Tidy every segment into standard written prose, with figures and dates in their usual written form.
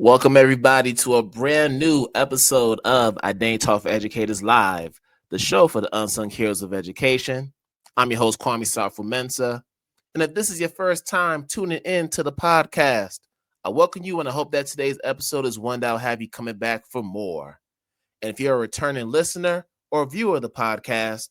Welcome everybody to a brand new episode of IDTALK4ED Live, the show for the unsung heroes of education. I'm your host, Kwame Sarfo-Mensah. And if this is your first time tuning in to the podcast, I welcome you and I hope that today's episode is one that will have you coming back for more. And if you're a returning listener or viewer of the podcast,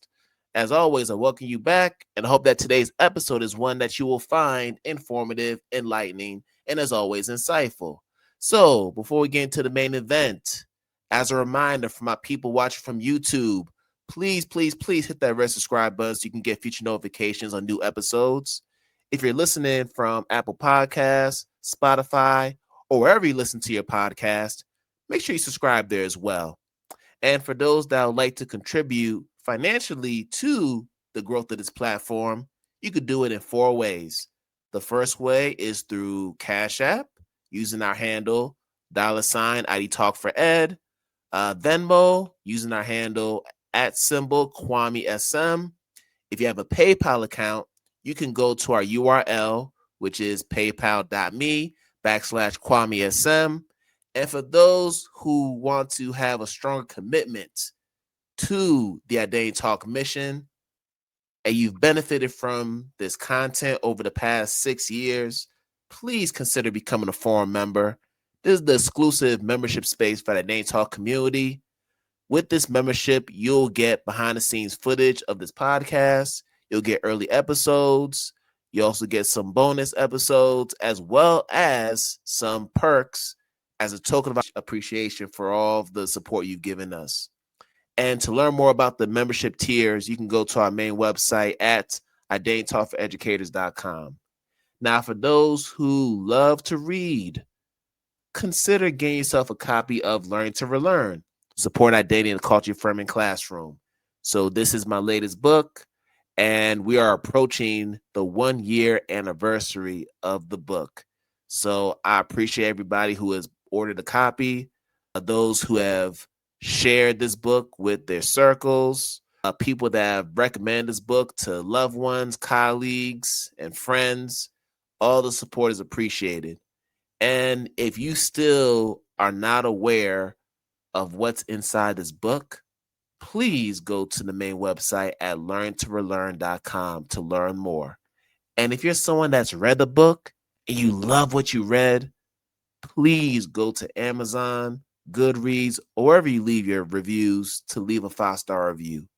as always, I welcome you back and I hope that today's episode is one that you will find informative, enlightening, and as always, insightful. So before we get into the main event, as a reminder for my people watching from YouTube, please hit that red subscribe button so you can get future notifications on new episodes. If you're listening from Apple Podcasts, Spotify, or wherever you listen to your podcast, make sure you subscribe there as well. And for those that would like to contribute financially to the growth of this platform, you could do it in 4 ways. The first way is through Cash App, using our handle, $ IDTALK4ED, Venmo, using our handle, @Kwame SM. If you have a PayPal account, you can go to our URL, which is paypal.me/Kwame SM. And for those who want to have a stronger commitment to the Identity Talk mission, and you've benefited from this content over the past 6 years, please consider becoming a forum member. This is the exclusive membership space for the Identity Talk community. With this membership, you'll get behind the scenes footage of this podcast. You'll get early episodes. You also get some bonus episodes as well as some perks as a token of appreciation for all of the support you've given us. And to learn more about the membership tiers, you can go to our main website at IDTALK4EDucators.com. Now, for those who love to read, consider getting yourself a copy of Learn to Relearn, Support Identity and Culture Affirming Classroom. So this is my latest book, and we are approaching the 1-year anniversary of the book. So I appreciate everybody who has ordered a copy, those who have shared this book with their circles, people that have recommended this book to loved ones, colleagues, and friends. All the support is appreciated. And if you still are not aware of what's inside this book, please go to the main website at learntorelearn.com to learn more. And if you're someone that's read the book and you love what you read, please go to Amazon, Goodreads, or wherever you leave your reviews to leave a 5-star review.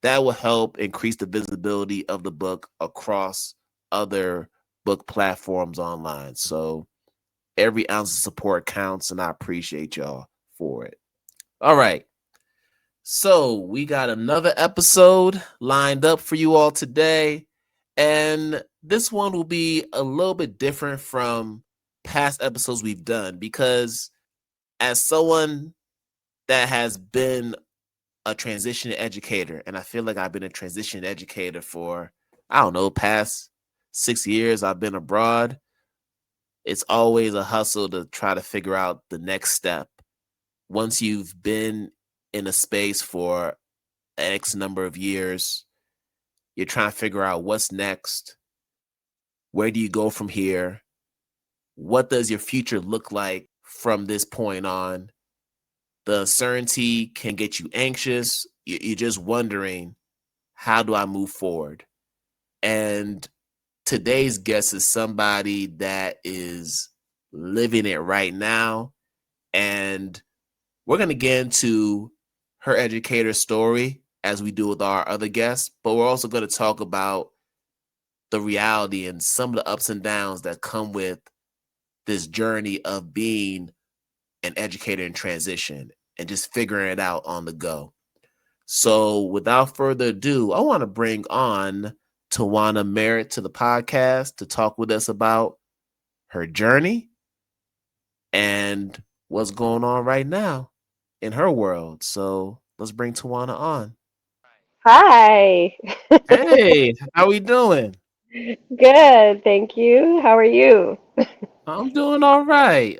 That will help increase the visibility of the book across other book platforms online. So every ounce of support counts, and I appreciate y'all for it. All right. So we got another episode lined up for you all today. And this one will be a little bit different from past episodes we've done because as someone that has been a transition educator, and I feel like I've been a transition educator for, past 6 years I've been abroad. It's always a hustle to try to figure out the next step. Once you've been in a space for X number of years, you're trying to figure out what's next. Where do you go from here? What does your future look like from this point on? The uncertainty can get you anxious. You're just wondering, how do I move forward? And today's guest is somebody that is living it right now. And we're going to get into her educator story as we do with our other guests, but we're also going to talk about the reality and some of the ups and downs that come with this journey of being an educator in transition and just figuring it out on the go. So without further ado, I want to bring on Tiwana Merritt to the podcast to talk with us about her journey and what's going on right now in her world. So let's bring Tiwana on. Hi. Hey, how we doing? Good, thank you. How are you? I'm doing all right.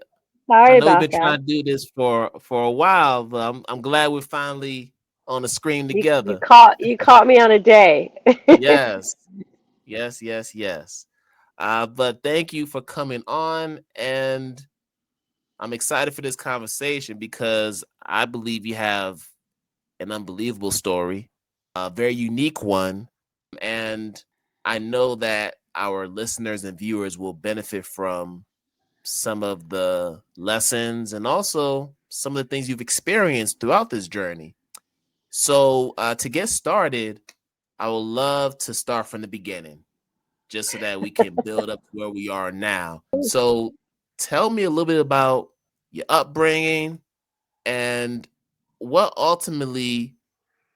I Sorry know we've about been that. trying to do this for a while, but I'm glad we're finally on the screen You together. caught me on a day. Yes, yes. But thank you for coming on. And I'm excited for this conversation because I believe you have an unbelievable story, a very unique one. And I know that our listeners and viewers will benefit from some of the lessons and also some of the things you've experienced throughout this journey. So, to get started, I would love to start from the beginning just so that we can build up to where we are now. So, tell me a little bit about your upbringing and what ultimately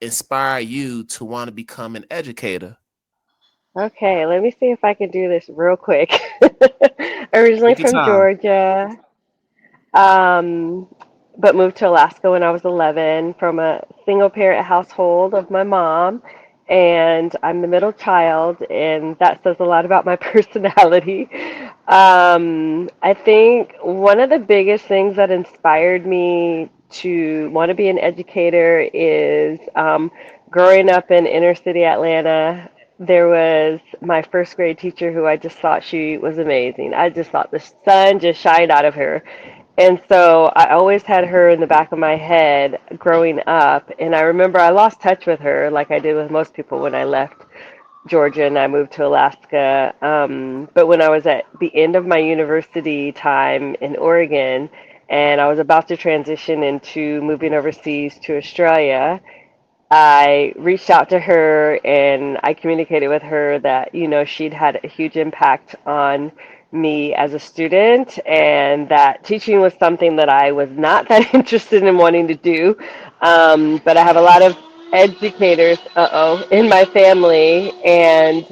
inspired you to want to become an educator. Okay, let me see if I can do this real quick. Originally Take your from time. Georgia, um, but moved to Alaska when I was 11 from a single parent household of my mom. And I'm the middle child, and that says a lot about my personality. I think one of the biggest things that inspired me to want to be an educator is growing up in inner city Atlanta. There was my first grade teacher who I just thought she was amazing. I just thought the sun just shined out of her. And so I always had her in the back of my head growing up. And I remember I lost touch with her, like I did with most people when I left Georgia and I moved to Alaska. But when I was at the end of my university time in Oregon, and I was about to transition into moving overseas to Australia, I reached out to her and I communicated with her that, she'd had a huge impact on me as a student and that teaching was something that I was not that interested in wanting to do. But I have a lot of educators, in my family. And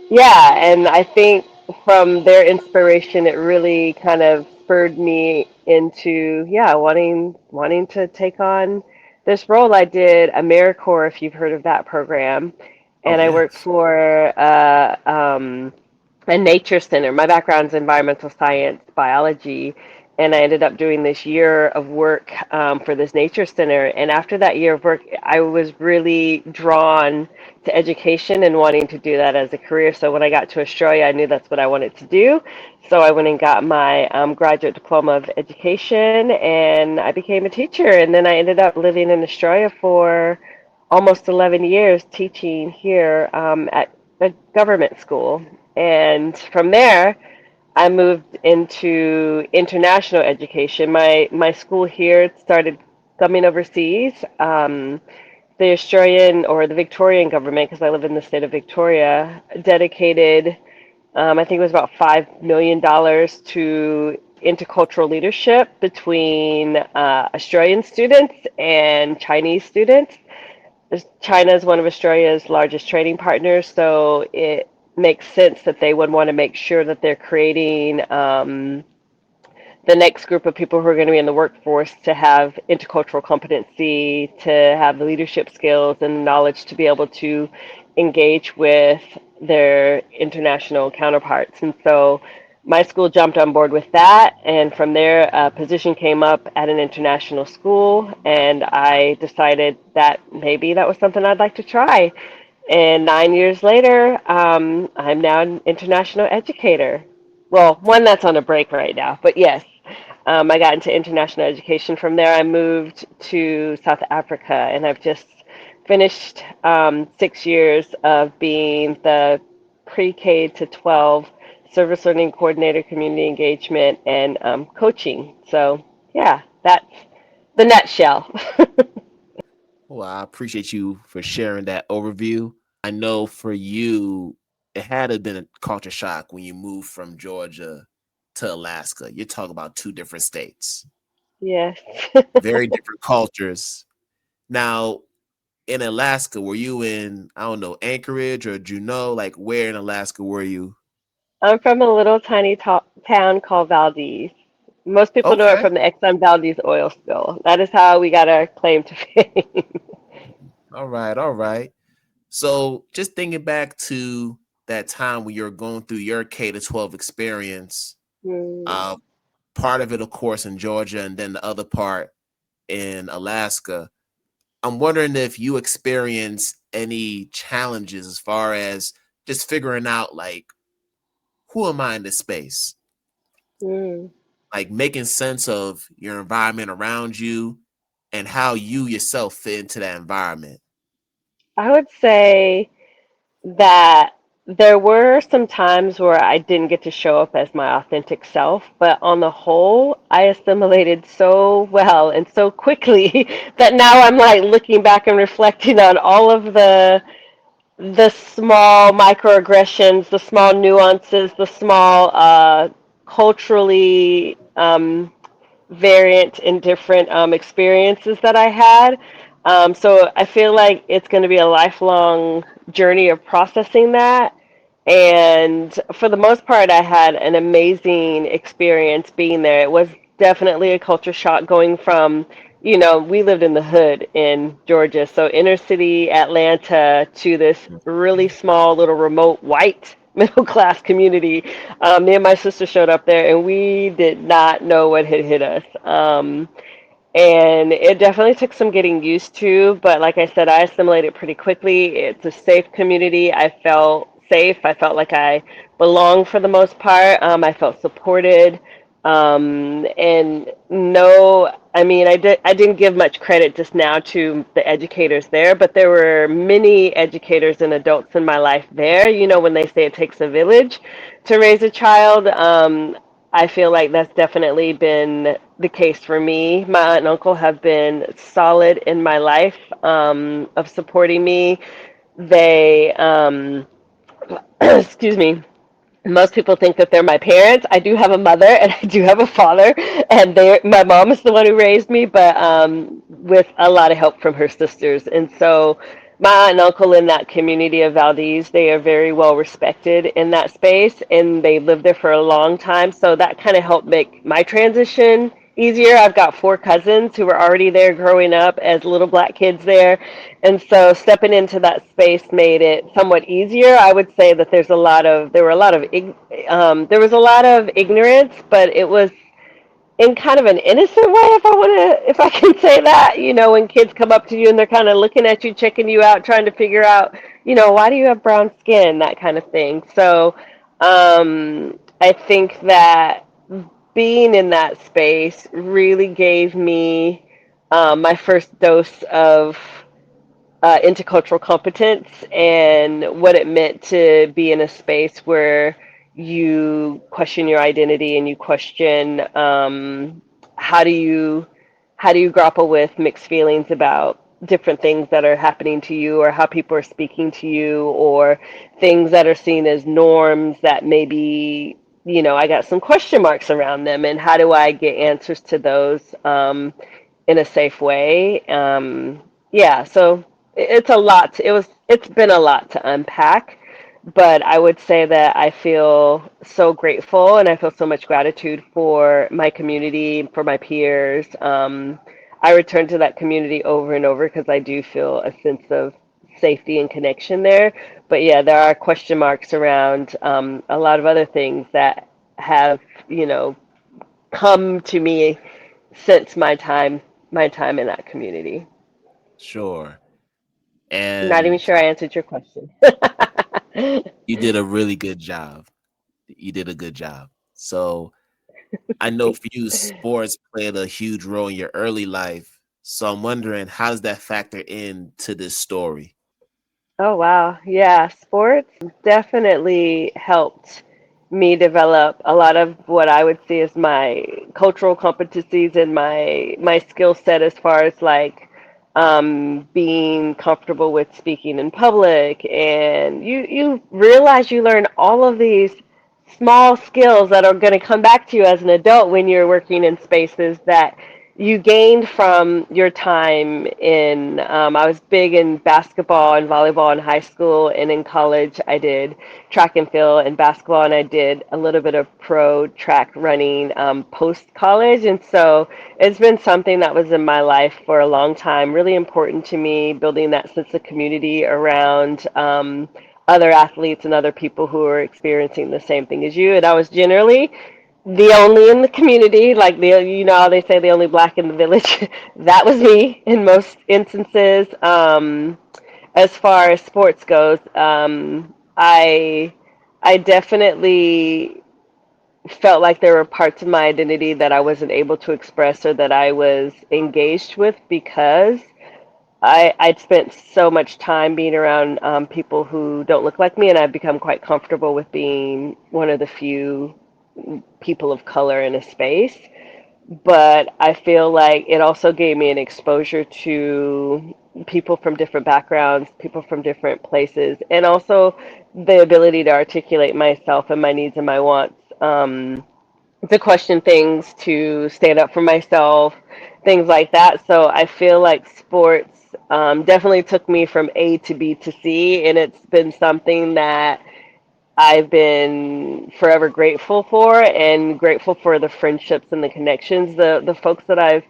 yeah, and I think from their inspiration, it really kind of spurred me into, yeah, wanting to take on this role. I did AmeriCorps, if you've heard of that program, Oh, and I worked yes. for a nature center. My background is environmental science, biology, and I ended up doing this year of work for this nature center. And after that year of work, I was really drawn to education and wanting to do that as a career. So when I got to Australia, I knew that's what I wanted to do. So I went and got my graduate diploma of education, and I became a teacher. And then I ended up living in Australia for almost 11 years teaching here at a government school. And from there, I moved into international education. My school here started coming overseas. The Australian or the Victorian government, because I live in the state of Victoria, dedicated, I think it was about $5 million to intercultural leadership between Australian students and Chinese students. China is one of Australia's largest trading partners, so it makes sense that they would want to make sure that they're creating the next group of people who are going to be in the workforce to have intercultural competency, to have the leadership skills and knowledge to be able to engage with their international counterparts. And so my school jumped on board with that. And from there, a position came up at an international school. And I decided that maybe that was something I'd like to try. And 9 years later, I'm now an international educator. Well, one that's on a break right now, but yes, I got into international education. From there, I moved to South Africa, and I've just finished 6 years of being the pre-K to 12 service learning coordinator, community engagement, and coaching. So, yeah, that's the nutshell. Well, I appreciate you for sharing that overview. I know for you, it had to have been a culture shock when you moved from Georgia to Alaska. You're talking about two different states, Yes. very different cultures. Now, in Alaska, were you in, I don't know, Anchorage or Juneau? Like, where in Alaska were you? I'm from a little tiny town called Valdez. Most people know it Okay. from the Exxon Valdez oil spill. That is how we got our claim to fame. All right. All right. So, just thinking back to that time when you're going through your K to 12 experience, Hmm. uh, part of it, of course, in Georgia, and then the other part in Alaska. I'm wondering if you experience any challenges as far as just figuring out, like, who am I in this space? Hmm. like making sense of your environment around you and how you yourself fit into that environment. I would say that there were some times where I didn't get to show up as my authentic self, but on the whole, I assimilated so well and so quickly that now I'm like looking back and reflecting on all of the small microaggressions, the small nuances, the small culturally variant and different experiences that I had. So I feel like it's going to be a lifelong journey of processing that. And for the most part, I had an amazing experience being there. It was definitely a culture shock going from, we lived in the hood in Georgia, so inner city Atlanta to this really small little remote white middle class community. Me and my sister showed up there and we did not know what had hit us. And it definitely took some getting used to, but like I said, I assimilated pretty quickly. It's a safe community. I felt safe. I felt like I belonged for the most part. I felt supported. And no, I mean, I didn't give much credit just now to the educators there, but there were many educators and adults in my life there. When they say it takes a village to raise a child, I feel like that's definitely been the case for me. My aunt and uncle have been solid in my life, of supporting me. They, excuse me, most people think that they're my parents. I do have a mother and I do have a father, and my mom is the one who raised me, but with a lot of help from her sisters. And so my aunt and uncle in that community of Valdez, they are very well respected in that space, and they lived there for a long time. So that kind of helped make my transition easier. I've got four cousins who were already there growing up as little black kids there. And so stepping into that space made it somewhat easier. I would say that there was a lot of ignorance, but it was in kind of an innocent way, if I can say that. When kids come up to you and they're kind of looking at you, checking you out, trying to figure out, why do you have brown skin, that kind of thing. So I think that being in that space really gave me my first dose of intercultural competence and what it meant to be in a space where you question your identity and you question, how do you grapple with mixed feelings about different things that are happening to you, or how people are speaking to you, or things that are seen as norms that maybe, I got some question marks around them, and how do I get answers to those in a safe way. Yeah, so it's a lot. It's been a lot to unpack, but I would say that I feel so grateful and I feel so much gratitude for my community, for my peers. I return to that community over and over because I do feel a sense of safety and connection there. But yeah, there are question marks around a lot of other things that have, you know, come to me since my time in that community. Sure. Not even And sure I answered your question. you did a really good job. You did a good job. So I know for you, sports played a huge role in your early life. So I'm wondering, how does that factor into this story? Oh wow. Yeah, sports definitely helped me develop a lot of what I would see as my cultural competencies and my skill set as far as like being comfortable with speaking in public, and you realize you learn all of these small skills that are going to come back to you as an adult when you're working in spaces that you gained from your time in. I was big in basketball and volleyball in high school, and in college I did track and field and basketball, and I did a little bit of pro track running post college. And so it's been something that was in my life for a long time, really important to me, building that sense of community around other athletes and other people who are experiencing the same thing as you. And I was generally the only in the community, like how they say the only black in the village. That was me in most instances. As far as sports goes, I definitely felt like there were parts of my identity that I wasn't able to express or that I was engaged with because I'd spent so much time being around people who don't look like me, and I've become quite comfortable with being one of the few people of color in a space. But I feel like it also gave me an exposure to people from different backgrounds, people from different places, and also the ability to articulate myself and my needs and my wants. To question things, to stand up for myself, things like that. So I feel like sports definitely took me from A to B to C, and it's been something that I've been forever grateful for, and grateful for the friendships and the connections. The folks that I've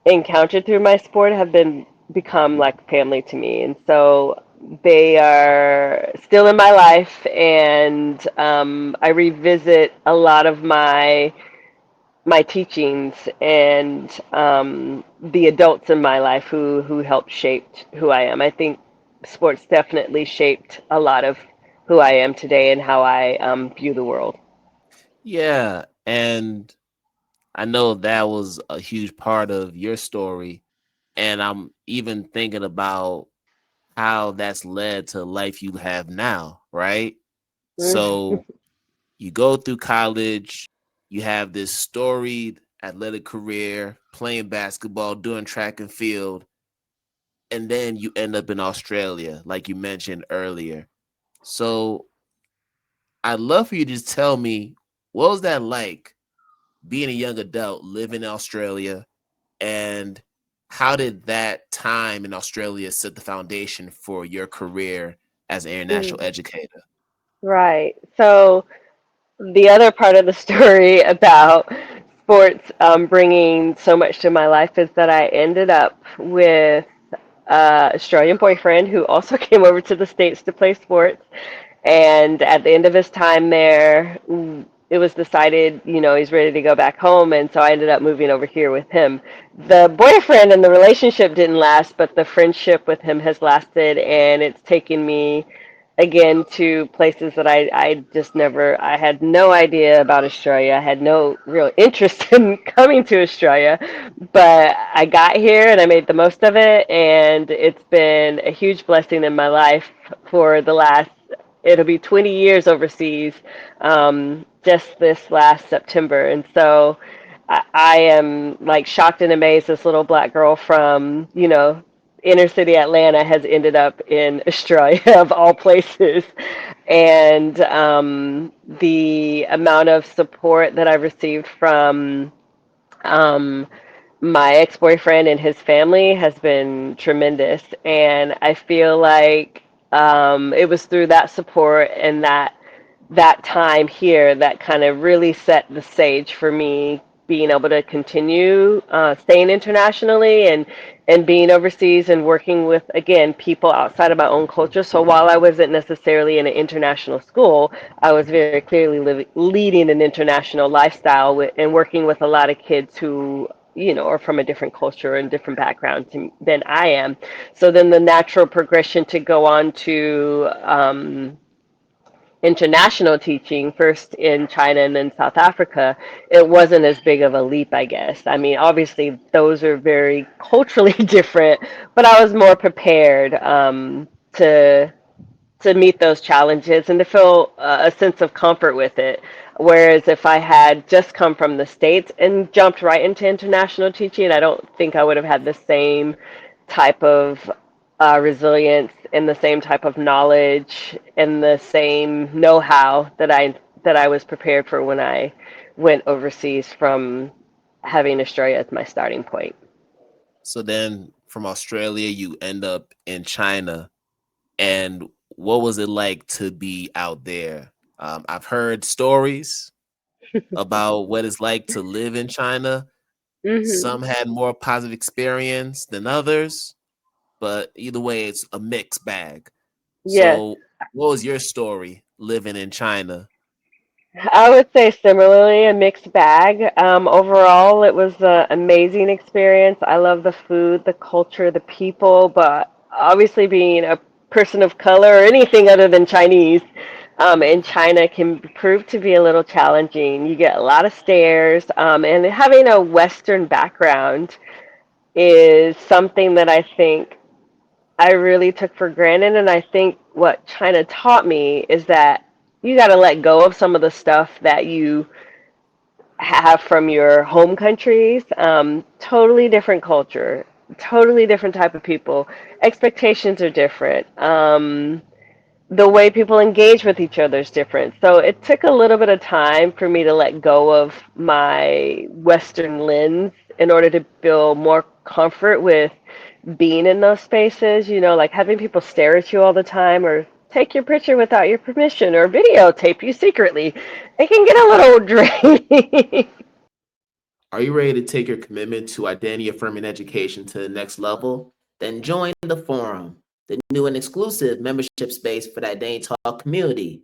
encountered through my sport have been become like family to me, and so they are still in my life, and I revisit a lot of my teachings and the adults in my life who helped shape who I am. I think sports definitely shaped a lot of who I am today and how I view the world. Yeah, and I know that was a huge part of your story, and I'm even thinking about how that's led to life you have now, right? Mhm. So you go through college, you have this storied athletic career, playing basketball, doing track and field, and then you end up in Australia, like you mentioned earlier. So I'd love for you to just tell me, what was that like being a young adult living in Australia, and how did that time in Australia set the foundation for your career as an international Mhm. educator? Right. So the other part of the story about sports bringing so much to my life is that I ended up with Australian boyfriend who also came over to the States to play sports. And at the end of his time there, it was decided, he's ready to go back home. And so I ended up moving over here with him. The boyfriend and the relationship didn't last, but the friendship with him has lasted. And it's taken me again to places that I just never, I had no idea about Australia. I had no real interest in coming to Australia, but I got here and I made the most of it. And it's been a huge blessing in my life for the last, it'll be 20 years overseas, just this last September. And so I am like shocked and amazed this little black girl from, inner city Atlanta has ended up in Australia of all places. And the amount of support that I've received from um, my ex-boyfriend and his family has been tremendous. And I feel like it was through that support and that time here that kind of really set the stage for me being able to continue staying internationally and being overseas and working with again people outside of my own culture. So while I wasn't necessarily in an international school, I was very clearly leading an international lifestyle and working with a lot of kids who are from a different culture and different background than I am. So then the natural progression to go on to international teaching, first in China and then South Africa, it wasn't as big of a leap, I guess. I mean, obviously, those are very culturally different, but I was more prepared to meet those challenges and to feel a sense of comfort with it. Whereas if I had just come from the States and jumped right into international teaching, I don't think I would have had the same type of resilience and the same type of knowledge and the same know-how that I was prepared for when I went overseas from having Australia as my starting point. So then from Australia, you end up in China. And what was it like to be out there? I've heard stories about what it's like to live in China. Hmm. Some had more positive experience than others, but either way, it's a mixed bag. Yes. So, what was your story living in China? I would say similarly a mixed bag. Overall, it was an amazing experience. I love the food, the culture, the people, but obviously being a person of color or anything other than Chinese, in China can prove to be a little challenging. You get a lot of stares, and having a Western background is something that I think I really took for granted. And I think what China taught me is that you got to let go of some of the stuff that you have from your home countries. Totally different culture, totally different type of people. Expectations are different. The way people engage with each other is different. So it took a little bit of time for me to let go of my Western lens in order to feel more comfort with being in those spaces, like having people stare at you all the time or take your picture without your permission or videotape you secretly. It can get a little draining. Are you ready to take your commitment to identity affirming education to the next level? Then join the forum, the new and exclusive membership space for the Identity Talk community.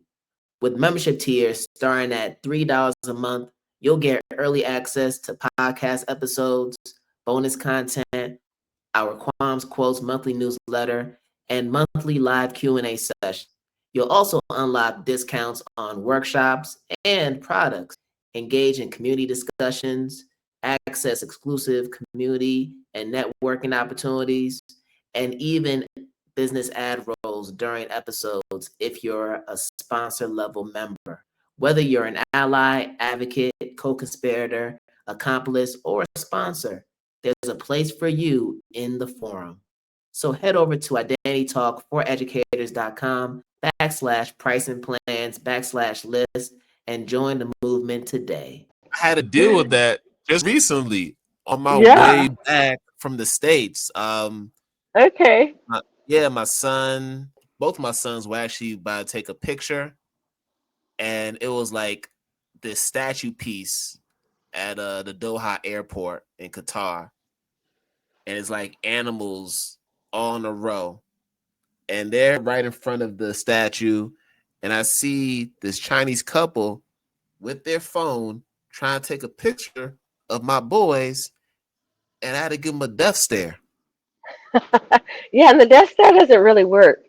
With membership tiers starting at $3 a month, you'll get early access to podcast episodes, bonus content, our Qualms Quotes monthly newsletter, and monthly live Q&A sessions. You'll also unlock discounts on workshops and products, engage in community discussions, access exclusive community and networking opportunities, and even business ad roles during episodes if you're a sponsor level member. Whether you're an ally, advocate, co-conspirator, accomplice, or a sponsor, there's a place for you in the forum. So head over to identitytalk4educators.com /pricing plans /list and join the movement today. I had to deal with that just recently on my Yeah. way back from the States. Okay. My son, both my sons were actually about to take a picture, and it was like this statue piece at the Doha airport in Qatar, and it's like animals all in a row, and they're right in front of the statue, and I see this Chinese couple with their phone trying to take a picture of my boys, and I had to give them a death stare. Yeah, and the death star doesn't really work.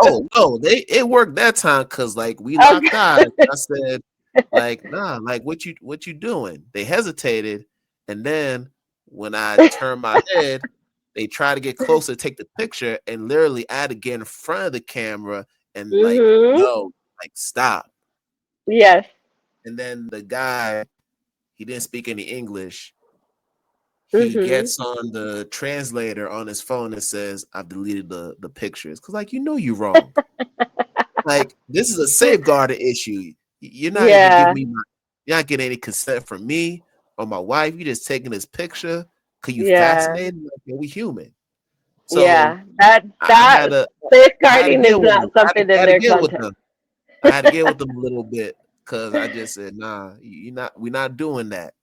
Oh no, it worked that time because like we locked Okay. eyes. I said, like, nah, like what you doing? They hesitated, and then when I turned my head, they tried to get closer to take the picture, and literally I had to get in front of the camera and like, Mhm. no, like stop. Yes. And then the guy, he didn't speak any English. He Mhm. gets on the translator on his phone and says, I've deleted the pictures. Cause like you're wrong. Like this is a safeguarded issue. You're not even Yeah. giving me you're not getting any consent from me or my wife. You just taking this picture because you Yeah. fascinated. Like, yeah, we human. So Yeah. That I had that to I had to safeguarding is deal with not them. something I in had to their get with context. them. I had to get with them a little bit because I just said, nah, we're not doing that.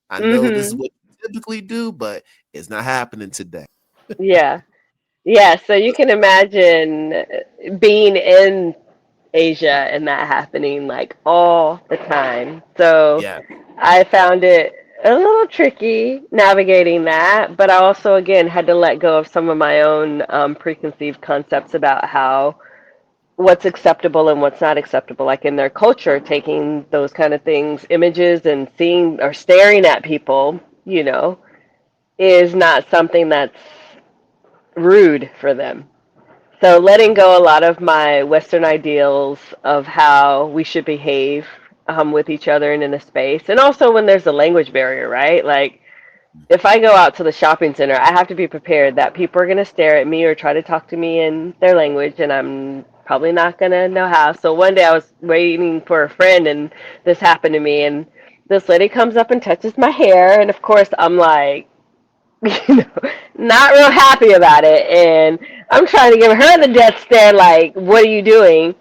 I know this is Mhm. what you typically do, but it's not happening today. Yeah. Yeah, so you can imagine being in Asia and that happening like all the time. So Yeah. I found it a little tricky navigating that, but I also, again, had to let go of some of my own preconceived concepts about how what's acceptable and what's not acceptable. Like in their culture, taking those kind of things, images, and seeing or staring at people, is not something that's rude for them. So letting go a lot of my Western ideals of how we should behave with each other and in a space, and also when there's a language barrier, right? Like if I go out to the shopping center, I have to be prepared that people are going to stare at me or try to talk to me in their language, and I'm probably not going to know how. So one day I was waiting for a friend, and this happened to me, and this lady comes up and touches my hair, and of course I'm like, you know, not real happy about it. And I'm trying to give her the death stare, like, what are you doing?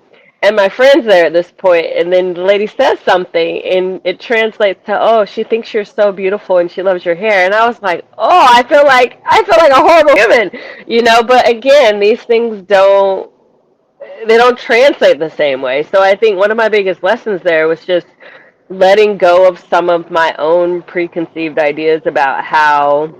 And my friend's there at this point, and then the lady says something, and it translates to, "Oh, she thinks you're so beautiful, and she loves your hair." And I was like, "Oh, I feel like a horrible human, you know." But again, these things don't translate the same way. So I think one of my biggest lessons there was just letting go of some of my own preconceived ideas about how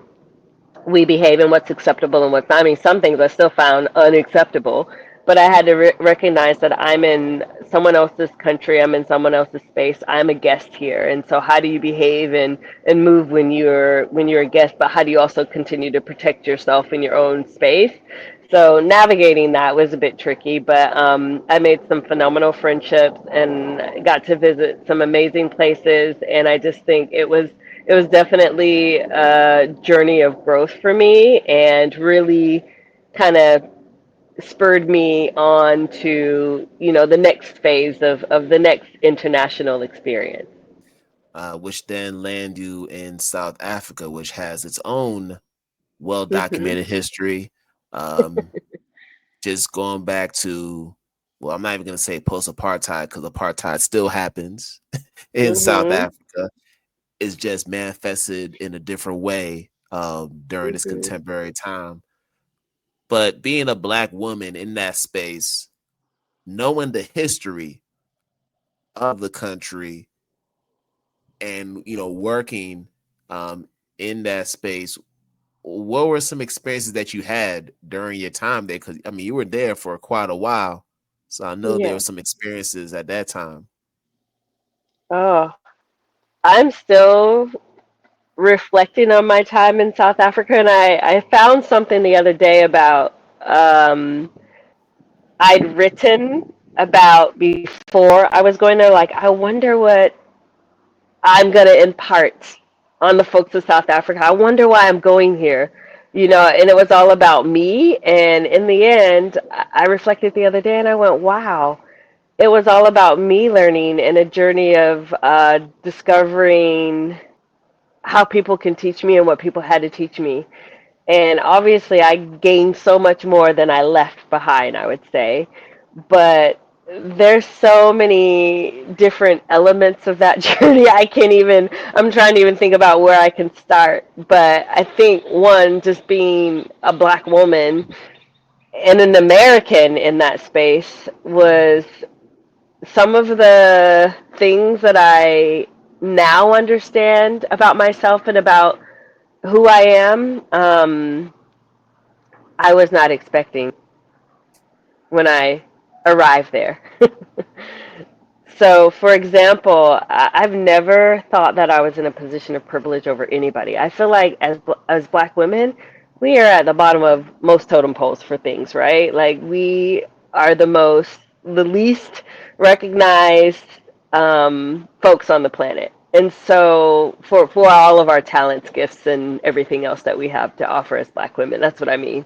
we behave and what's acceptable and what's not. I mean, some things I still found unacceptable. but I had to recognize that I'm in someone else's country, I'm in someone else's space, I'm a guest here. And so how do you behave and move when you're a guest, but how do you also continue to protect yourself in your own space? So navigating that was a bit tricky, but I made some phenomenal friendships and got to visit some amazing places. And I just think it was definitely a journey of growth for me, and really kind of spurred me on to, you know, the next phase of the next international experience. Which then land you in South Africa, which has its own well Mhm. documented history. Um, just going back to, well, I'm not even going to say post apartheid because apartheid still happens in South Mhm. Africa. It's just manifested in a different way during this Mhm. contemporary time. But being a black woman in that space, knowing the history of the country, and working um, in that space, what were some experiences that you had during your time there? Because I mean, you were there for quite a while, so I know there were Yeah. some experiences at that time. Oh, I'm still reflecting on my time in South Africa, and I found something the other day about I'd written about before I was going there. Like, I wonder what I'm going to impart on the folks of South Africa. I wonder why I'm going here, you know, and it was all about me. And in the end, I reflected the other day and I went, wow, it was all about me learning and a journey of discovering how people can teach me and what people had to teach me. And obviously, I gained so much more than I left behind, I would say. But there's so many different elements of that journey. I'm trying to even think about where I can start. But I think one, just being a black woman and an American in that space was some of the things that I now understand about myself and about who I am. I was not expecting when I arrived there. So, for example, I've never thought that I was in a position of privilege over anybody. I feel like as black women, we are at the bottom of most totem poles for things, right? Like we are the least recognized folks on the planet. And so, for all of our talents, gifts, and everything else that we have to offer as black women, that's what I mean.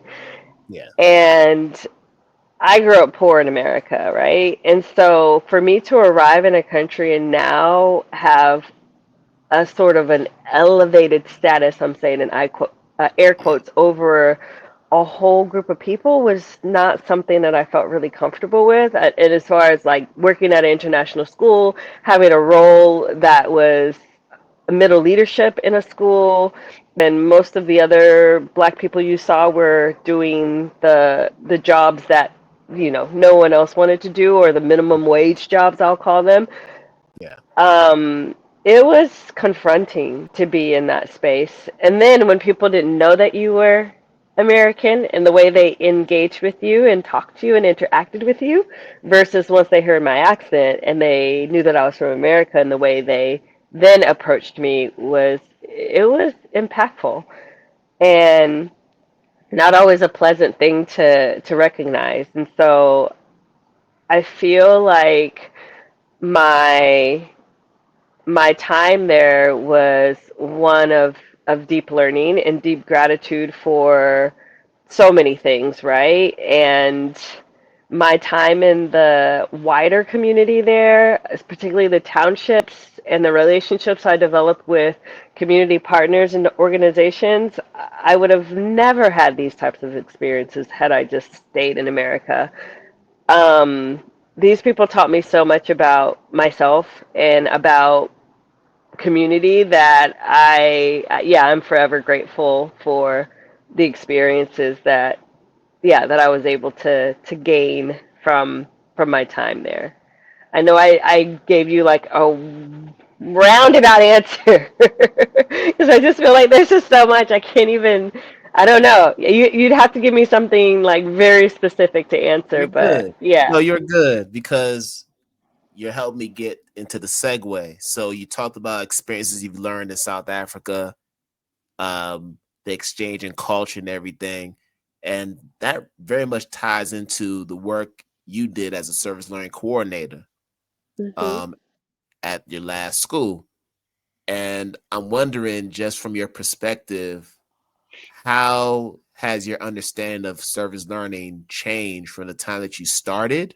Yeah, And I grew up poor in America, right? And so for me to arrive in a country and now have a sort of an elevated status, I'm saying in air quotes, over a whole group of people was not something that I felt really comfortable with. And as far as like working at an international school, having a role that was middle leadership in a school, and most of the other black people you saw were doing the jobs that, you know, no one else wanted to do, or the minimum wage jobs, I'll call them. yeah, um it was confronting to be in that space, and then when people didn't know that you were American, and the way they engaged with you and talked to you and interacted with you, versus once they heard my accent and they knew that I was from America, and the way they then approached me was impactful, and not always a pleasant thing to recognize. And so I feel like my my time there was one of deep learning and deep gratitude for so many things, right? And my time in the wider community there, particularly the townships and the relationships I developed with community partners and organizations, I would have never had these types of experiences had I just stayed in America. Um, these people taught me so much about myself and about community that yeah, I'm forever grateful for the experiences that, yeah, that I was able to gain from my time there. I know I gave you like a roundabout answer because I just feel like there's just so much I can't even I don't know. You'd have to give me something like very specific to answer, You're but good. No, yeah. you're good because you helped me get into the segue. So you talked about experiences you've learned in South Africa, the exchange in culture and everything. And that very much ties into the work you did as a service learning coordinator Hmm. um, at your last school. And I'm wondering, just from your perspective, how has your understanding of service learning changed from the time that you started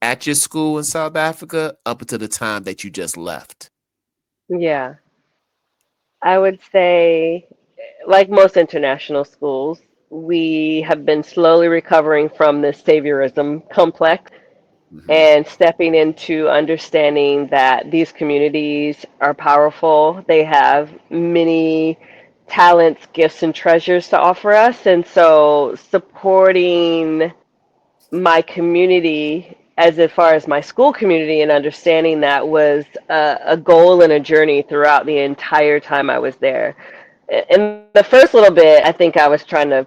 at your school in South Africa up until the time that you just left? Yeah. I would say, like most international schools, we have been slowly recovering from this saviorism complex Hmm. and stepping into understanding that these communities are powerful. They have many talents, gifts, and treasures to offer us. And so supporting my community as far as my school community and understanding that was a goal and a journey throughout the entire time I was there. In the first little bit, I think I was trying to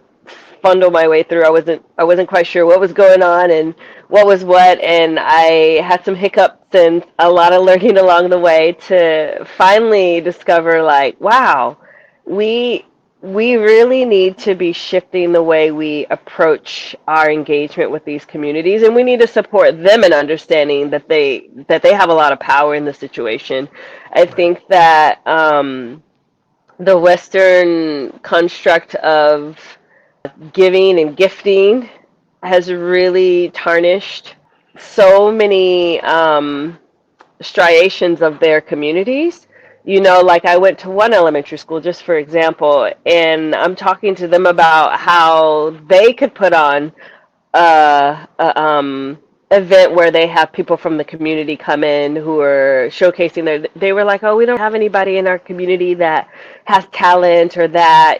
fundle my way through. I wasn't quite sure what was going on and what was what, and I had some hiccups and a lot of learning along the way to finally discover like, wow, we we really need to be shifting the way we approach our engagement with these communities, and we need to support them in understanding that they have a lot of power in the situation. I Right. think that the Western construct of giving and gifting has really tarnished so many striations of their communities. Like I went to one elementary school, just for example, and I'm talking to them about how they could put on a event where they have people from the community come in who are showcasing they were like, oh, we don't have anybody in our community that has talent or that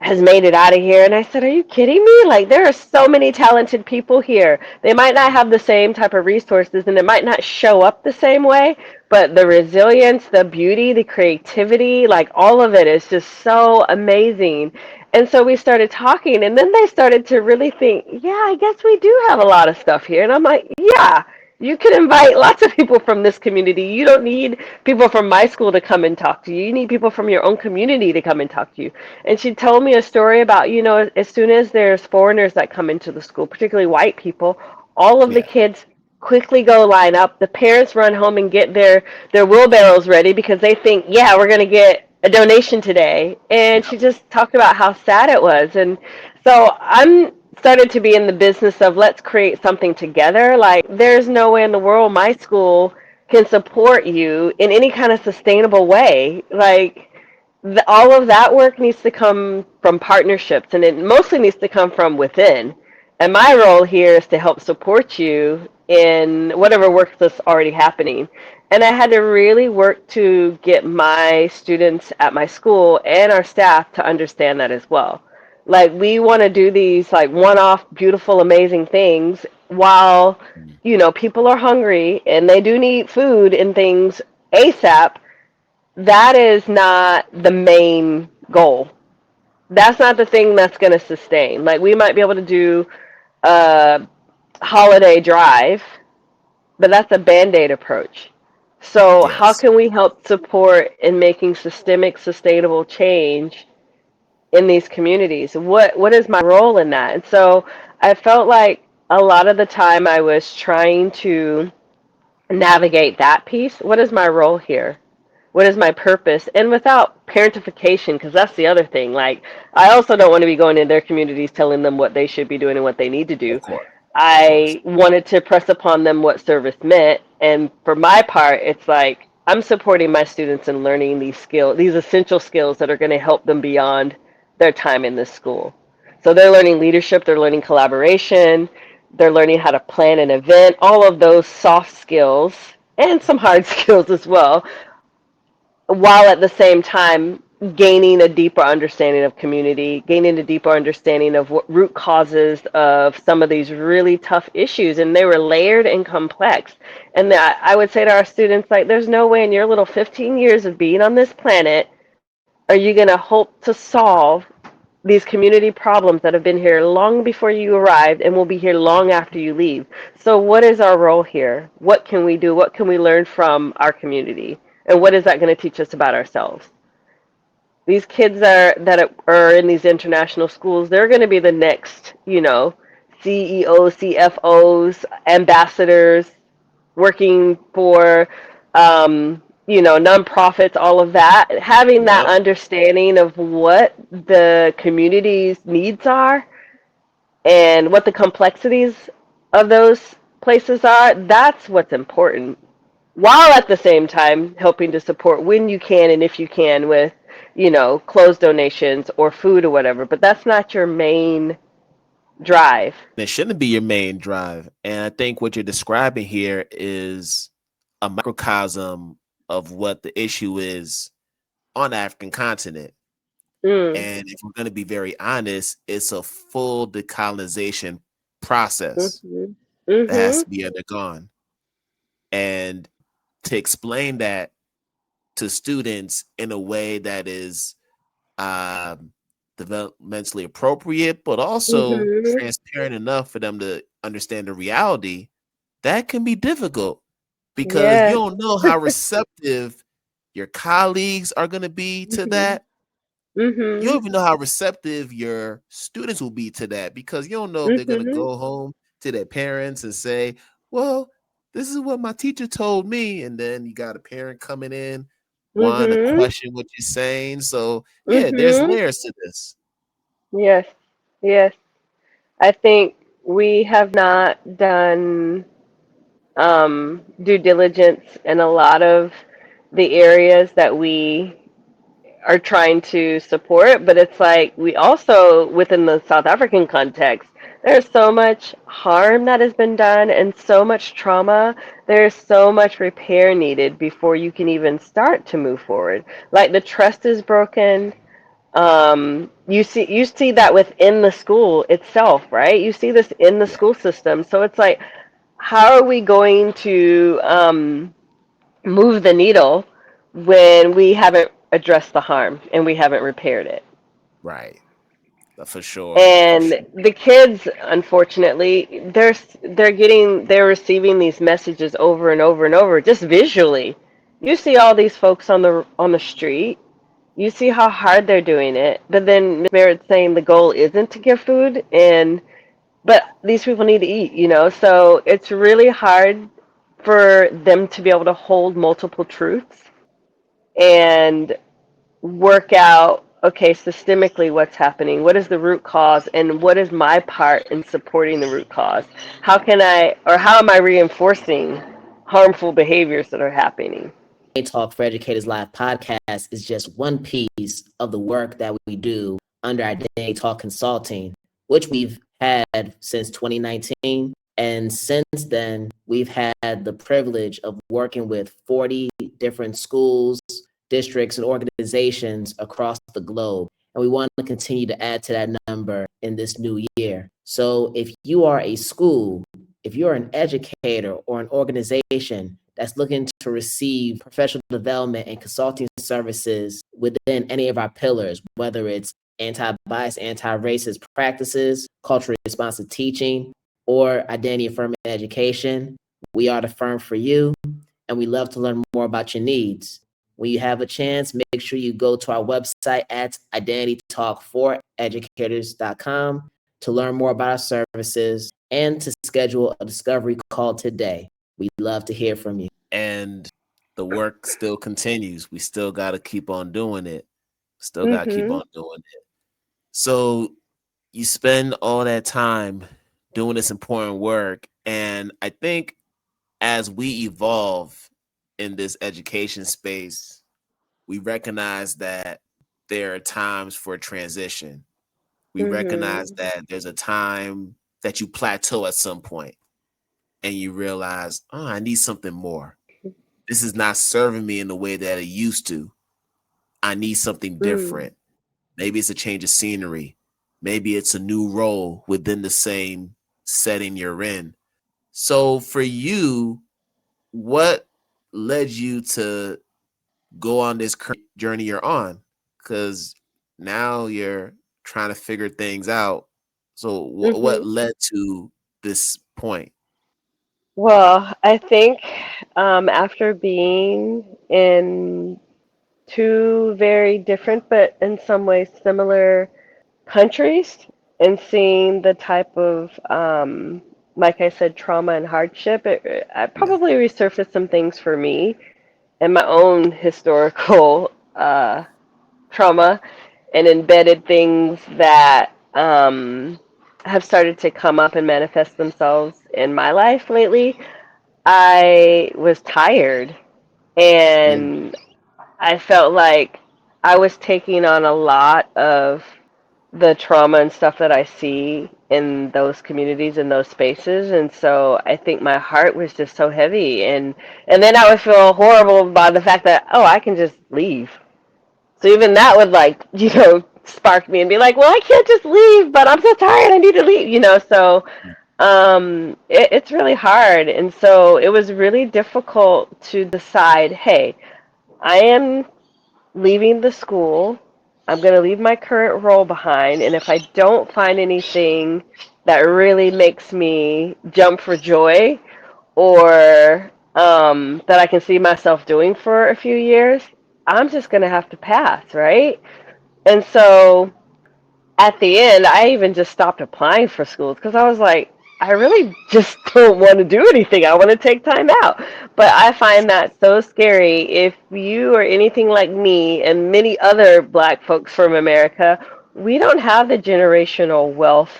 has made it out of here. And I said, are you kidding me? Like, there are so many talented people here. They might not have the same type of resources and it might not show up the same way, but the resilience, the beauty, the creativity, like all of it is just so amazing. And so we started talking, and then they started to really think, yeah, I guess we do have a lot of stuff here. And I'm like, yeah, you can invite lots of people from this community. You don't need people from my school to come and talk to you. You need people from your own community to come and talk to you. And she told me a story about, as soon as there's foreigners that come into the school, particularly white people, all of the Yeah. kids quickly go line up. The parents run home and get their wheelbarrows ready because they think, yeah, we're going to get a donation today. And Yep. she just talked about how sad it was. And so I'm started to be in the business of let's create something together. Like, there's no way in the world my school can support you in any kind of sustainable way. Like, all of that work needs to come from partnerships, and it mostly needs to come from within. And my role here is to help support you in whatever work that's already happening. And I had to really work to get my students at my school and our staff to understand that as well. Like, we want to do these like one-off, beautiful, amazing things while, Mm. people are hungry and they do need food and things ASAP. That is not the main goal. That's not the thing that's going to sustain. Like, we might be able to do a holiday drive, but that's a band-aid approach. So how Yes. can we help support in making systemic, sustainable change in these communities? What is my role in that? And so I felt like a lot of the time I was trying to navigate that piece. What is my role here? What is my purpose? And without parentification, because that's the other thing. Like, I also don't want to be going in their communities telling them what they should be doing and what they need to do. Of course. Of course. I wanted to press upon them what service meant. And for my part, it's like I'm supporting my students in learning these skills, these essential skills that are going to help them beyond their time in this school. So they're learning leadership, they're learning collaboration, they're learning how to plan an event, all of those soft skills and some hard skills as well, while at the same time gaining a deeper understanding of community, gaining a deeper understanding of what root causes of some of these really tough issues. And they were layered and complex. And I would say to our students, like, there's no way in your little 15 years of being on this planet are you going to hope to solve these community problems that have been here long before you arrived and will be here long after you leave? So what is our role here? What can we do? What can we learn from our community? And what is that going to teach us about ourselves? These kids that are in these international schools, they're going to be the next, CEOs, CFOs, ambassadors, working for, nonprofits, all of that. Having that Yep. understanding of what the community's needs are and what the complexities of those places are, that's what's important. While at the same time helping to support when you can and if you can with, clothes donations or food or whatever. But that's not your main drive. It shouldn't be your main drive. And I think what you're describing here is a microcosm of what the issue is on the African continent. Mm. And if we're going to be very honest, it's a full decolonization process Mhm. that has Mhm. to be undergone. And to explain that to students in a way that is um, developmentally appropriate, but also Mhm. transparent enough for them to understand the reality, that can be difficult because you Yes. don't know how receptive your colleagues are going to be to Mhm. that. You don't Mhm. even know how receptive your students will be to that because you don't know if they're going to Mhm. go home to their parents and say, well, this is what my teacher told me. And then you got a parent coming in, wanting to Mhm. question what you're saying. So, yeah, there's Mhm. layers to this. Yes. Yes. I think we have not done due diligence in a lot of the areas that we are trying to support, but it's like we also, within the South African context, there's so much harm that has been done and so much trauma. There's so much repair needed before you can even start to move forward. Like the trust is broken. You see that within the school itself, right? You see this in the Yeah, school system. So it's like, how are we going to move the needle when we haven't addressed the harm and we haven't repaired it? right. For sure. For And sure. the kids, unfortunately, they're receiving these messages over and over and over, just visually. You see all these folks on the street. You see how hard they're doing it, but then Miss Merritt's saying the goal isn't to give food, and but these people need to eat, So it's really hard for them to be able to hold multiple truths and work out, okay, systemically what's happening, what is the root cause, and what is my part in supporting the root cause? How am I reinforcing harmful behaviors that are happening? Talk for Educators Live podcast is just one piece of the work that we do under Identity Talk Consulting, which we've had since 2019. And since then, we've had the privilege of working with 40 different schools, districts, and organizations across the globe. And we want to continue to add to that number in this new year. So if you are a school, if you're an educator or an organization that's looking to receive professional development and consulting services within any of our pillars, whether it's anti-bias, anti-racist practices, culturally responsive teaching, or identity affirming education, we are the firm for you, and we love to learn more about your needs. When you have a chance, make sure you go to our website at identitytalk4educators.com to learn more about our services and to schedule a discovery call today. We'd love to hear from you. And the work still continues. We still got to keep on doing it. Still got to keep Mhm. on doing it. So you spend all that time doing this important work. And I think as we evolve in this education space, we recognize that there are times for transition. We recognize Mhm. that there's a time that you plateau at some point and you realize, oh, I need something more. This is not serving me in the way that it used to. I need something Mm. different. Maybe it's a change of scenery. Maybe it's a new role within the same setting you're in. So for you, what led you to go on this current journey you're on? because now you're trying to figure things out. So what Hmm. led to this point? Well, I think after being in two very different but in some ways similar countries and seeing the type of, like I said, trauma and hardship, I Yeah. probably resurfaced some things for me and my own historical trauma and embedded things that have started to come up and manifest themselves in my life lately. I was tired Mm, and I felt like I was taking on a lot of the trauma and stuff that I see in those communities in those spaces, and so I think my heart was just so heavy, and then I would feel horrible by the fact that, oh, I can just leave. So even that would, like, spark me and be like, well, I can't just leave, but I'm so tired, I need to leave, so it's really hard, and so it was really difficult to decide, hey, I am leaving the school. I'm going to leave my current role behind. And if I don't find anything that really makes me jump for joy or that I can see myself doing for a few years, I'm just going to have to pass, right? And so at the end, I even just stopped applying for schools because I was like, I really just don't want to do anything. I want to take time out. But I find that so scary. If you are anything like me and many other Black folks from America, we don't have the generational wealth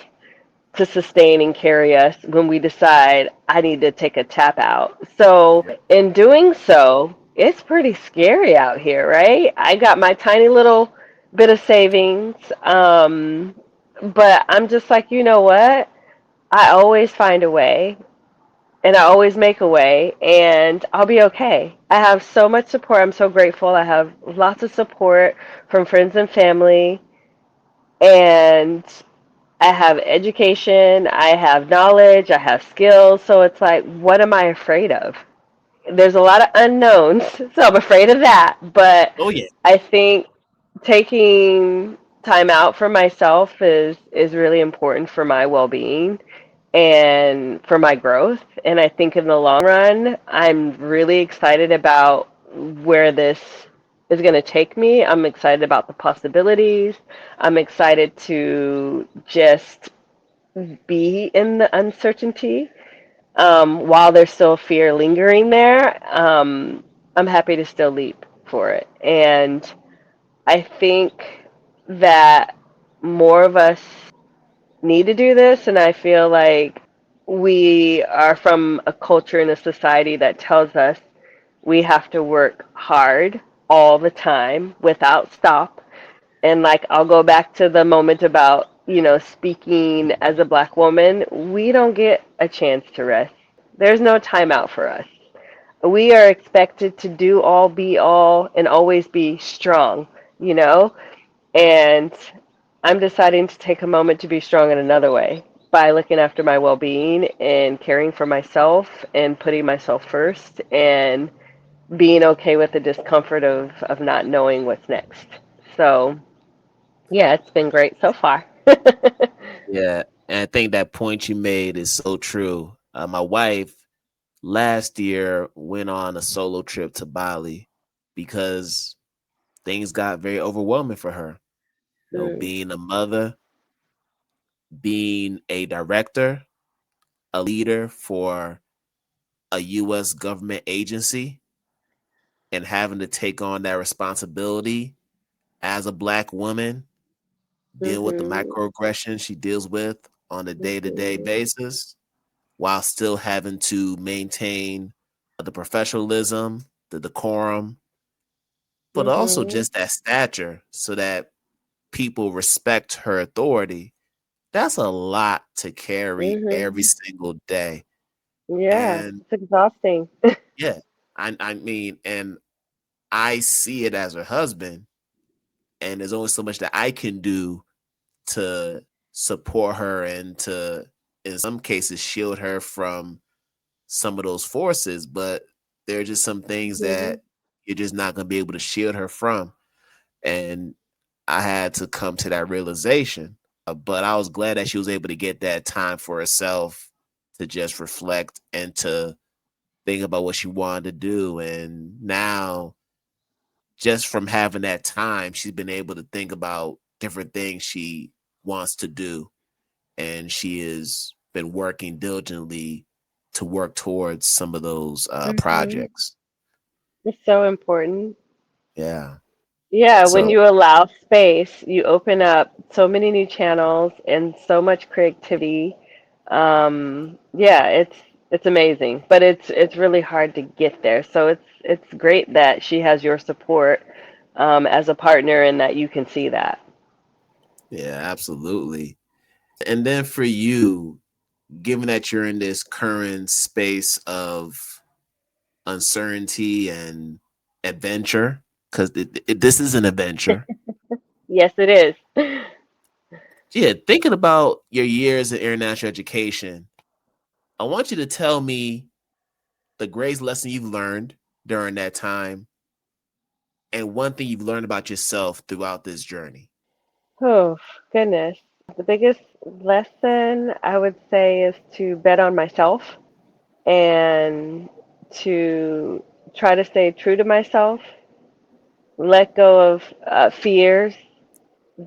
to sustain and carry us when we decide I need to take a tap out. So, in doing so, it's pretty scary out here, right? I got my tiny little bit of savings, but I'm just like, you know what? I always find a way and I always make a way and I'll be okay. I have so much support. I'm so grateful. I have lots of support from friends and family, and I have education, I have knowledge, I have skills. So it's like, what am I afraid of? There's a lot of unknowns, so I'm afraid of that. But oh yeah. I think taking time out for myself is really important for my well-being and for my growth. And I think in the long run, I'm really excited about where this is going to take me. I'm excited about the possibilities. I'm excited to just be in the uncertainty. While there's still fear lingering there, I'm happy to still leap for it. And I think that more of us need to do this, and I feel like we are from a culture and a society that tells us we have to work hard all the time without stop. And like, I'll go back to the moment about, speaking as a Black woman, we don't get a chance to rest. There's no time out for us. We are expected to do all, be all, and always be strong, you know? And I'm deciding to take a moment to be strong in another way by looking after my well being and caring for myself and putting myself first and being okay with the discomfort of not knowing what's next. So, yeah, it's been great so far. Yeah, and I think that point you made is so true. My wife last year went on a solo trip to Bali because things got very overwhelming for her. Mm, Being a mother, being a director, a leader for a U.S. government agency, and having to take on that responsibility as a Black woman, deal with the mhm, microaggressions she deals with on a day to day mhm, basis, while still having to maintain the professionalism, the decorum, but also mhm, just that stature so that people respect her authority. That's a lot to carry every mhm. single day. Yeah, And it's exhausting. yeah, I mean, and I see it as her husband, and there's only so much that I can do to support her and to, in some cases, shield her from some of those forces. But there are just some things Mhm, that you're just not going to be able to shield her from. And I had to come to that realization. But I was glad that she was able to get that time for herself to just reflect and to think about what she wanted to do. And now, just from having that time, she's been able to think about different things she wants to do. And she has been working diligently to work towards some of those Hmm. projects. It's so important. Yeah. Yeah, when So, you allow space, you open up so many new channels and so much creativity. Yeah, it's amazing, but it's really hard to get there. So it's great that she has your support as a partner and that you can see that. yeah, absolutely. And then for you, given that you're in this current space of uncertainty and adventure, because this is an adventure. Yes, it is. Yeah, thinking about your years in international education, I want you to tell me the greatest lesson you've learned during that time and one thing you've learned about yourself throughout this journey. Oh, goodness. The biggest lesson I would say is to bet on myself and to try to stay true to myself, let go of fears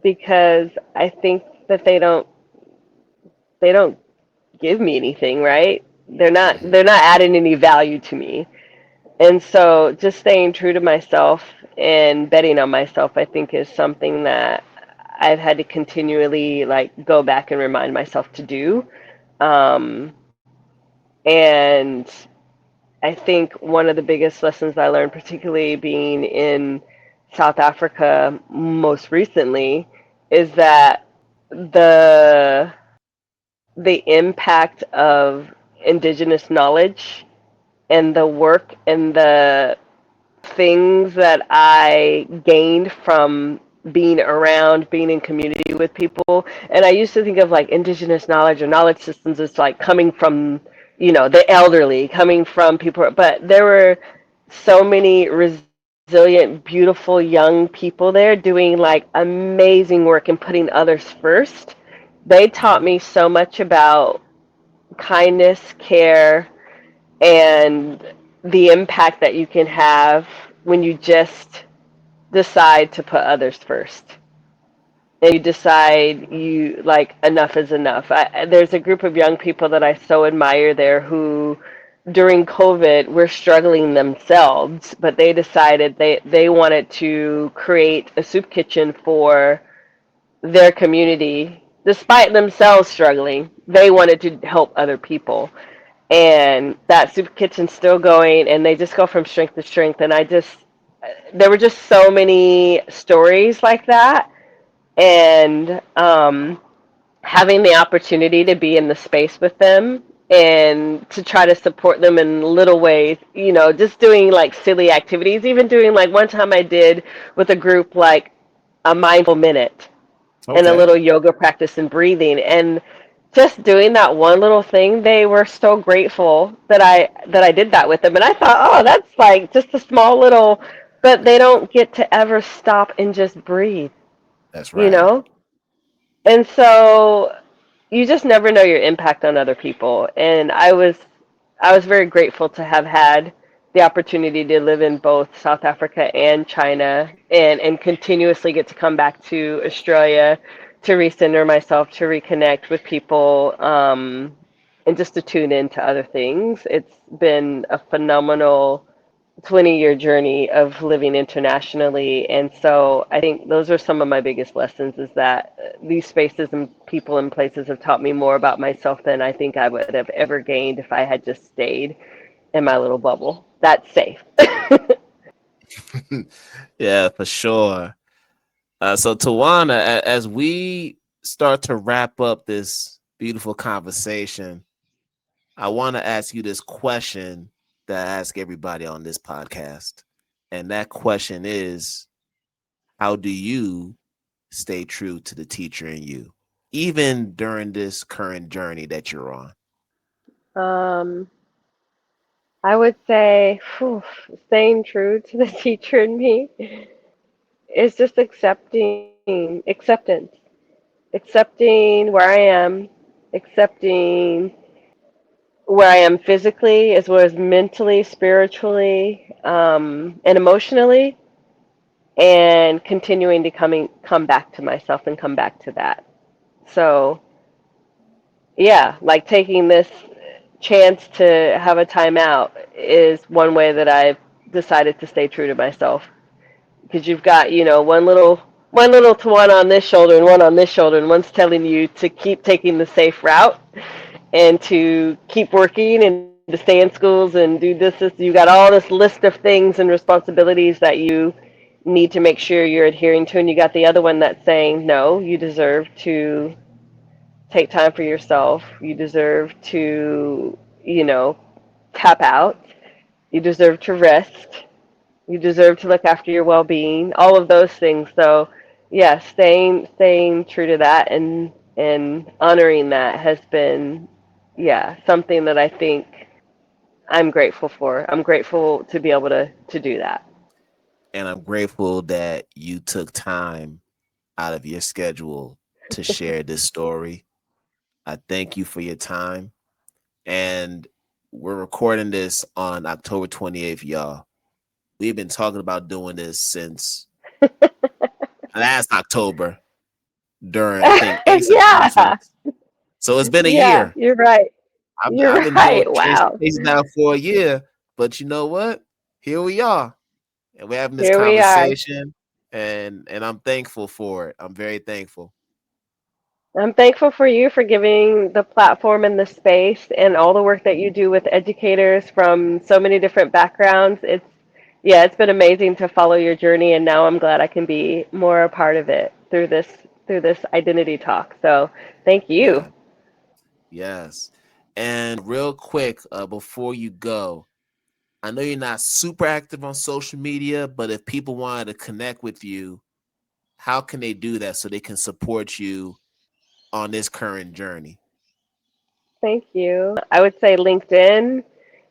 because I think that they don't give me anything, right? Mhm. They're not adding any value to me. And so just staying true to myself and betting on myself, I think is something that I've had to continually like go back and remind myself to do. Um, and I think one of the biggest lessons I learned, particularly being in South Africa most recently, is that the the impact of indigenous knowledge and the work and the things that I gained from being around, being in community with people. And I used to think of like indigenous knowledge or knowledge systems as like coming from, the elderly, coming from people. But there were so many resilient, beautiful young people there doing like amazing work and putting others first. They taught me so much about kindness, care, and the impact that you can have when you just decide to put others first and you decide you like enough is enough. There's a group of young people that I so admire there who during COVID were struggling themselves, but they decided they wanted to create a soup kitchen for their community despite themselves struggling. They wanted to help other people, and that soup kitchen's still going, and they just go from strength to strength. And there were just so many stories like that, and having the opportunity to be in the space with them and to try to support them in little ways, just doing like silly activities, even doing like one time I did with a group like a mindful minute and a Okay. little yoga practice and breathing, and just doing that one little thing, they were so grateful that I did that with them. And I thought, oh, that's like just a small little, but they don't get to ever stop and just breathe, That's you right. know? And so you just never know your impact on other people. And I was very grateful to have had the opportunity to live in both South Africa and China, and continuously get to come back to Australia to recenter myself, to reconnect with people, and just to tune into other things. It's been a phenomenal 20-year journey of living internationally. And so I think those are some of my biggest lessons, is that these spaces and people and places have taught me more about myself than I think I would have ever gained if I had just stayed in my little bubble. That's safe. Yeah, for sure. So, Tawana, as we start to wrap up this beautiful conversation, I want to ask you this question that I ask everybody on this podcast. And that question is, how do you stay true to the teacher in you, even during this current journey that you're on? um, I would say, staying true to the teacher in me is just accepting acceptance, accepting where I am, accepting where I am physically as well as mentally, spiritually, and emotionally, and continuing to come back to myself and come back to that. So yeah, like taking this chance to have a timeout is one way that I've decided to stay true to myself. Because you've got, one little Tawana on this shoulder and one on this shoulder, and one's telling you to keep taking the safe route and to keep working and to stay in schools and do this. You got all this list of things and responsibilities that you need to make sure you're adhering to, and you got the other one that's saying, no, you deserve to take time for yourself. You deserve to, tap out. You deserve to rest. You deserve to look after your well-being. All of those things. So, yeah, staying true to that and honoring that has been, yeah, something that I think I'm grateful for. I'm grateful to be able to do that. And I'm grateful that you took time out of your schedule to share this story. I thank you for your time. And we're recording this on October 28th, y'all. We've been talking about doing this since last October during, I think, ASA Yeah, conference. So it's been a yeah, year. you're right. You're I've been doing right. Wow. transportation now for a year, but you know what? Here we are, and we're having this Here we are. conversation, and I'm thankful for it. I'm very thankful. I'm thankful for you for giving the platform and the space and all the work that you do with educators from so many different backgrounds. It's been amazing to follow your journey, and now I'm glad I can be more a part of it through this identity talk. So, thank you. Yeah, yes. And real quick, before you go, I know you're not super active on social media, but if people wanted to connect with you, how can they do that so they can support you on this current journey? Thank you. I would say LinkedIn.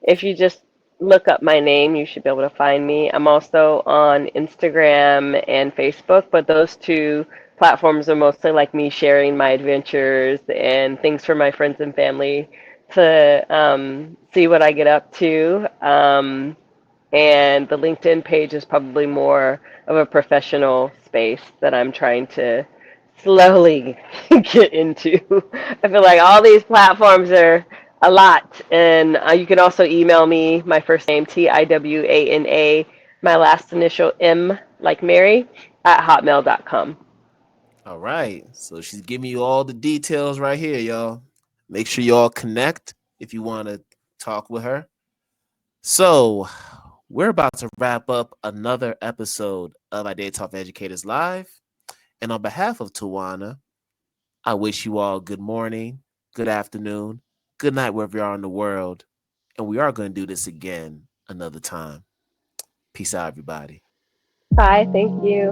If you just look up my name, you should be able to find me. I'm also on Instagram and Facebook, but those two platforms are mostly like me sharing my adventures and things for my friends and family to see what I get up to. And the LinkedIn page is probably more of a professional space that I'm trying to slowly get into. I feel like all these platforms are a lot. And you can also email me my first name, Tiwana, my last initial M, like Mary, at hotmail.com. All right. So she's giving you all the details right here, y'all. Make sure y'all connect if you want to talk with her. So we're about to wrap up another episode of I Dare Talk Educators Live. And on behalf of Tawana, I wish you all good morning, good afternoon, good night, wherever you are in the world. And we are going to do this again another time. Peace out, everybody. Bye. Thank you.